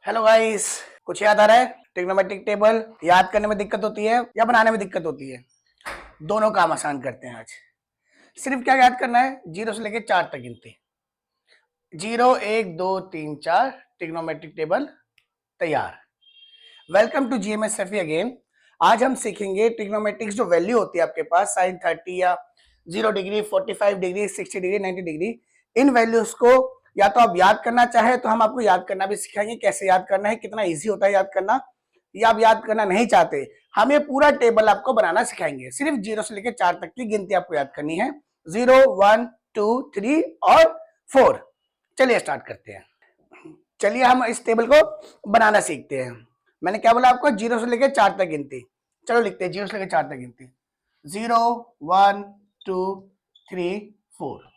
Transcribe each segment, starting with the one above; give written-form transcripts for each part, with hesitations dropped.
Hello guys, कुछ याद आ रहा है? ट्रिग्नोमेट्रिक टेबल याद करने में दिक्कत होती है या बनाने में दिक्कत होती है? दोनों काम आसान करते हैं आज। सिर्फ क्या याद करना है? 0 से लेकर 4 तक गिनती। 0 1 2 3 4 ट्रिग्नोमेट्रिक टेबल तैयार। Welcome to GMSFE again. आज हम सीखेंगे ट्रिग्नोमेट्रिक्स जो वैल्यू होती है आपके पास sin 30 या 0 डिग्री, 45 डिग्री, 60 डिग्री, 90 डिग्री, इन वैल्यूज को या तो आप याद करना चाहे तो हम आपको याद करना भी सिखाएंगे, कैसे याद करना है, कितना इजी होता है याद करना, या आप याद करना नहीं चाहते हम ये पूरा टेबल आपको बनाना सिखाएंगे। सिर्फ 0 से लेकर 4 तक की गिनती आपको याद करनी है, 0 1 2 3 और 4। चलिए स्टार्ट करते हैं। चलिए हम इस टेबल को बनाना सीखते हैं। मैंने क्या बोला आपको? 0 से लेकर 4 तक गिनती। चलो लिखते हैं 0 से लेकर 4 तक गिनती। 0 1 2 3 4।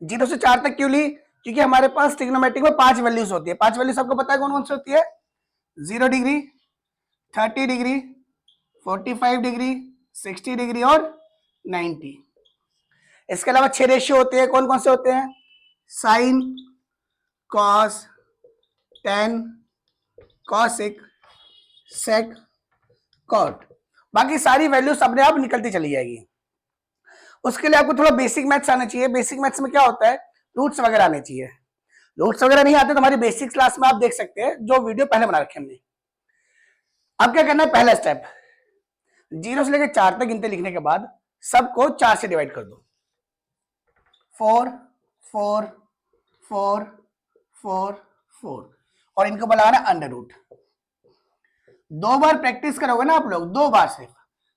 0 से 4 तक क्यों ली? क्योंकि हमारे पास ट्रिग्नोमेट्रिक में 5 वैल्यूज होती है। 5 वैल्यूज आपको पता है कौन कौन सी होती है? 0 डिग्री, 30 डिग्री, 45 डिग्री, 60 डिग्री और 90। इसके अलावा 6 रेशियो होते हैं। कौन कौन से होते हैं? साइन, कॉस, टेन, कॉसिक, सेक, कॉट। बाकी सारी वैल्यूज अपने आप निकलती चली जाएगी। उसके लिए आपको थोड़ा बेसिक मैथ्स आना चाहिए। बेसिक मैथ्स में क्या होता है? रूट्स वगैरह आने चाहिए। रूट्स वगैरह नहीं आते तो हमारी बेसिक क्लास में आप देख सकते हैं, जो वीडियो पहले बना रखे हमने। अब क्या करना है? पहला स्टेप, 0 से लेकर 4 तक गिनते लिखने के बाद सबको 4 से डिवाइड कर दो। 4 4 4 4 4 और इनको लगाना अंडर रूट। 2 बार प्रैक्टिस करोगे ना आप लोग, 2 बार सिर्फ,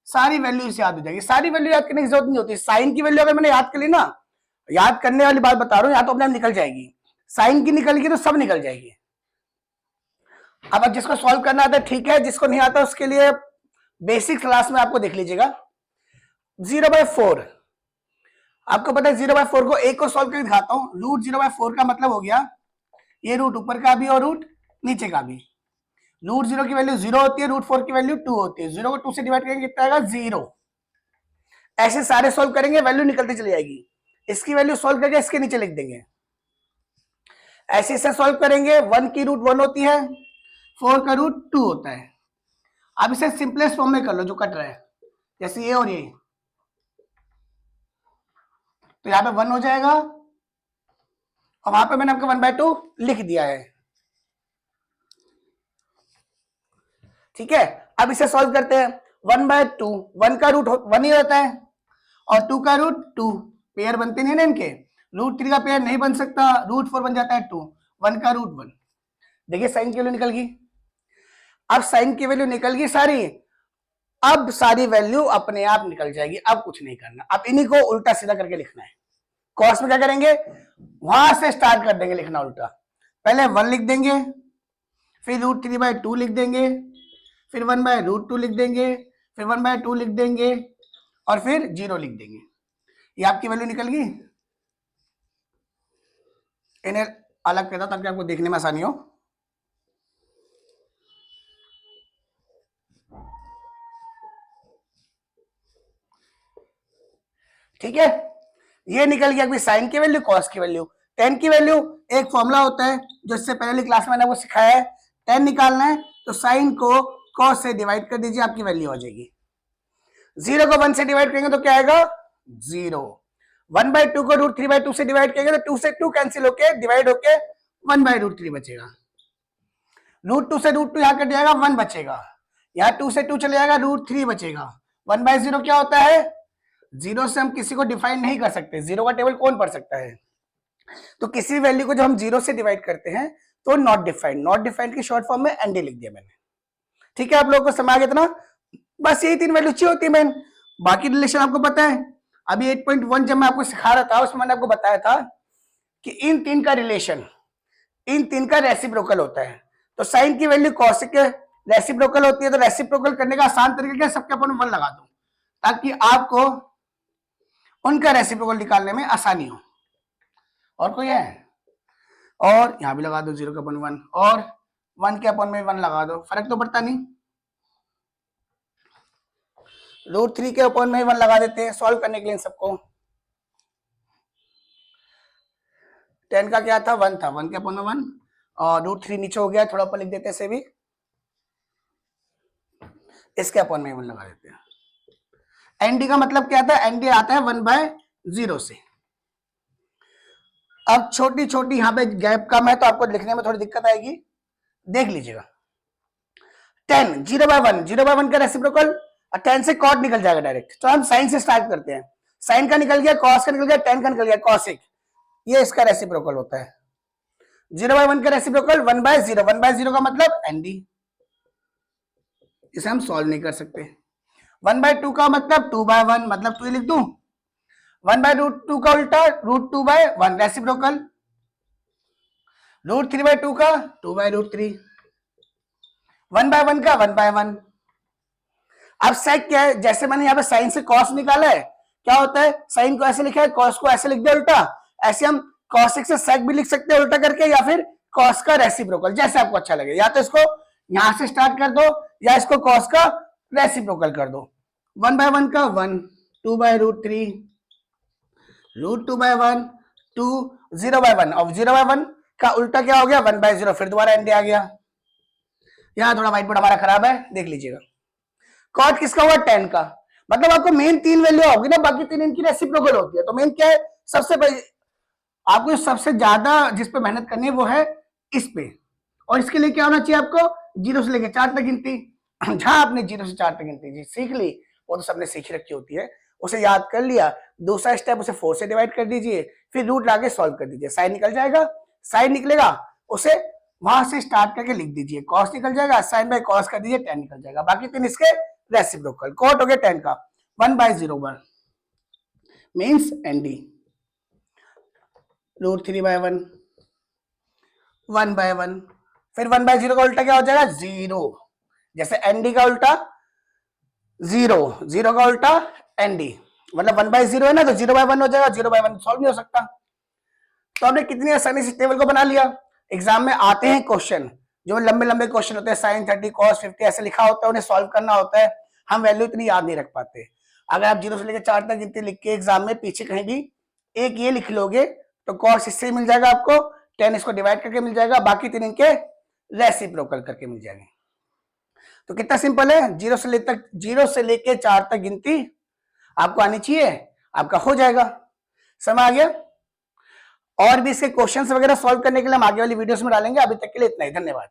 सारी वैल्यूज याद हो जाएगी। सारी वैल्यू याद करने की जरूरत नहीं होती। साइन की वैल्यू अगर मैंने याद कर ली ना, याद करने वाली बात बता रहा हूं, या तो अपने आप निकल जाएगी। साइन की निकल गई तो सब निकल जाएगी। अब जिसको सॉल्व करना आता है ठीक है, जिसको नहीं आता उसके लिए बेसिक क्लास में आपको देख लीजिएगा। 0/4 आपको पता है, 0/4 को एक को सॉल्व करके दिखाता हूं। रूट 0/4 का मतलब हो गया ये रूट ऊपर का भी और रूट नीचे का भी। रूट 0 की वैल्यू 0 होती है, रूट 4 की वैल्यू 2 होती है। 0 को 2 से डिवाइड करेंगे कितना आएगा? 0। ऐसे सारे सॉल्व करेंगे, वैल्यू निकलती चली जाएगी। इसकी वैल्यू सॉल्व करके इसके नीचे लिख देंगे। ऐसे से सॉल्व करेंगे। 1 की रूट 1 होती है, 4 का रूट 2 होता है। अब इसे सिंपलेस्ट फॉर्म में कर लो जो कट रहा है, जैसे ये और ये। तो यहां पे 1 हो जाएगा और वहां पे मैंने आपको 1/2 लिख दिया है। ठीक है, अब इसे सॉल्व करते हैं। 1/2, 1 का रूट 1 ही रहता है और 2 का रूट 2, पेयर बनते नहीं ना इनके। रूट 3 का पेयर नहीं बन सकता, रूट 4 बन जाता है 2, 1 का रूट 1। देखिए साइन की वैल्यू निकल गई। अब साइन की वैल्यू निकल गई सारी, अब सारी वैल्यू अपने आप निकल जाएगी। अब कुछ नहीं करना, अब इन्हीं को उल्टा सीधा करके लिखना है। कॉस में क्या करेंगे? वहां से स्टार्ट कर देंगे लिखना उल्टा। पहले 1 लिख देंगे, फिर रूट 3/2 लिख देंगे, फिर 1/√2 लिख देंगे, फिर 1/2 लिख देंगे और फिर 0 लिख देंगे। ये आपकी वैल्यू निकल गई। इन्हें अलग करता ताकि आपको देखने में आसानी हो। ठीक है, ये निकल गया आपकी साइन की वैल्यू, कॉस की वैल्यू। टेन की वैल्यू एक फॉर्मूला होता है जो इससे पहले क्लास में मैंने आपको सिखाया है। टेन निकालना है तो साइन को कॉस से डिवाइड कर दीजिए, आपकी वैल्यू हो जाएगी। 0 को 1 से डिवाइड करेंगे तो क्या आएगा? 0। 1/2 को रूट 3/2 से डिवाइड करेंगे तो 2 से 2 कैंसिल होके डिवाइड होके 1/√3 बचेगा। रूट 2 से रूट 2 यहां कट जाएगा, 1 बचेगा। यहाँ 2 से 2 चले जाएगा, √3 बचेगा। 1/0 क्या होता है? 0 से हम किसी को डिफाइन नहीं कर सकते। 0 का टेबल कौन पढ़ सकता है? तो किसी वैल्यू को जब हम 0 से डिवाइड करते हैं तो नॉट डिफाइंड। नॉट डिफाइंड की शॉर्ट फॉर्म में एनडी लिख दिया मैंने। ठीक है, आप लोगों को समझ आ गया इतना? बस यही 3 वैल्यू चाहिए होती है मैन। बाकी रिलेशन आपको पता है। अभी 8.1 जब मैं आपको सिखा रहा था उसमें मैंने आपको बताया था कि इन 3 का रिलेशन, इन 3 का रेसिप्रोकल होता है। तो साइन की वैल्यू कॉस के रेसिप्रोकल होती है। तो रेसिप्रोकल करने का आसान तरीका क्या? सबके अपन 1 लगा दो ताकि आपको उनका रेसिप्रोकल निकालने में आसानी हो। और कोई है? और यहां भी लगा दो 0 के अपन 1 और 1 के अपन में 1 लगा दो, फर्क तो पड़ता नहीं। √3 के अपन में 1 लगा देते हैं सॉल्व करने के लिए इन सबको। 10 का क्या था? 1 था, 1 के अपन में 1 और √3 नीचे हो गया, थोड़ा ऊपर लिख देते हैं इसे भी, इसके अपॉन में 1 लगा देते हैं। एनडी का मतलब क्या आता है, एनडी आता है 1/0 से। अब छोटी छोटी यहाँ पे गैप कम है तो आपको लिखने में थोड़ी दिक्कत आएगी, देख लीजिएगा। 10 0/1, 0/1 का रेसिप्रोकल, और 10 से कॉट निकल जाएगा डायरेक्ट। तो हम साइन से स्टार्ट करते हैं, साइन का निकल गया, कॉस का निकल गया, 10 का निकल गया, कॉसिक, ये इसका रेसिप्रोकल होता है। 0/1 का रेसिप्रोकल 1/0, 1/0 का मतलब एनडी, इसे हम सॉल्व नहीं कर सकते। 1/2 का मतलब 2/1, मतलब 2 लिख दूं। 1/√2 का उल्टा √2/1 रेसिप्रोकल, √3/2 का 2/√3, 1/1 का 1/1। अब सेक क्या है, जैसे मैंने यहाँ पे साइन से कॉस निकाला है, क्या होता है, साइन को ऐसे लिखा है, कॉस को ऐसे लिख दिया उल्टा, ऐसे हम कॉसिक से सेक भी लिख सकते हैं उल्टा करके, या फिर कॉस का रेसिप्रोकल, जैसे आपको अच्छा लगे। या तो इसको यहां से स्टार्ट कर दो, या इसको कॉस का रेसिप्रोकल कर दो। 1/1 का 1, 2/√3, √2/1, 2, 0/1, और 0/1 का उल्टा क्या हो गया, 1/0, फिर दोबारा एनडी आ गया। यहां थोड़ा व्हाइट बोर्ड हमारा खराब है, देख लीजिएगा। कॉट किसका हुआ, 10 का, मतलब आपको मेन 3 वैल्यू होगी ना, बाकी 3 इनकी रेसिप्रोकल होती है। तो मेन क्या है, सबसे आपको सबसे ज्यादा जिस पे मेहनत करनी है वो है इस पे, और इसके लिए क्या होना चाहिए आपको, 0 से लेकर 4 तक गिनती। जहां आपने 0 से 4 तक गिनती सीख ली, वो तो सबने सीख रखी होती है, उसे याद कर लिया। दूसरा स्टेप, उसे 4 से डिवाइड कर दीजिए, फिर रूट लाके सॉल्व कर दीजिए, साइन निकल जाएगा। साइन निकलेगा, उसे वहां से स्टार्ट करके लिख दीजिए, कॉस निकल जाएगा, साइन बाय कॉस कर दीजिए, 10 निकल जाएगा। बाकी 3 इसके रेसिप्रोकल। कॉट हो गया 10 का, 1/0 मीन्स एनडी, √3/1, 1/1, फिर 1/0 का उल्टा क्या हो जाएगा, 0, जैसे एनडी का उल्टा 0, 0 का उल्टा एनडी, मतलब 1/0 है ना, तो 0/1 हो जाएगा, 0/1 सॉल्व नहीं हो सकता। तो हमने कितनी आसानी से टेबल को बना लिया। एग्जाम में आते हैं क्वेश्चन, जो लंबे लंबे क्वेश्चन होते हैं, sin 30 cos 50 ऐसे लिखा होता है, उन्हें सॉल्व करना होता है, हम वैल्यू इतनी याद नहीं रख पाते। अगर आप 0 से लेकर 4 तक गिनती लिख के एग्जाम में पीछे कहीं भी एक ये लिख लोगे, तो cos इससे मिल जाएगा आपको, 10 इसको डिवाइड करके मिल जाएगा, बाकी 3 इनके रेसिप्रोकल करके मिल जाएंगे। तो कितना सिंपल है, 0 से लेके 4 तक गिनती आपको आनी चाहिए, आपका हो जाएगा। समझ आ गया। और भी इसके क्वेश्चंस वगैरह सॉल्व करने के लिए हम आगे वाली वीडियोस में डालेंगे। अभी तक के लिए इतना ही, धन्यवाद।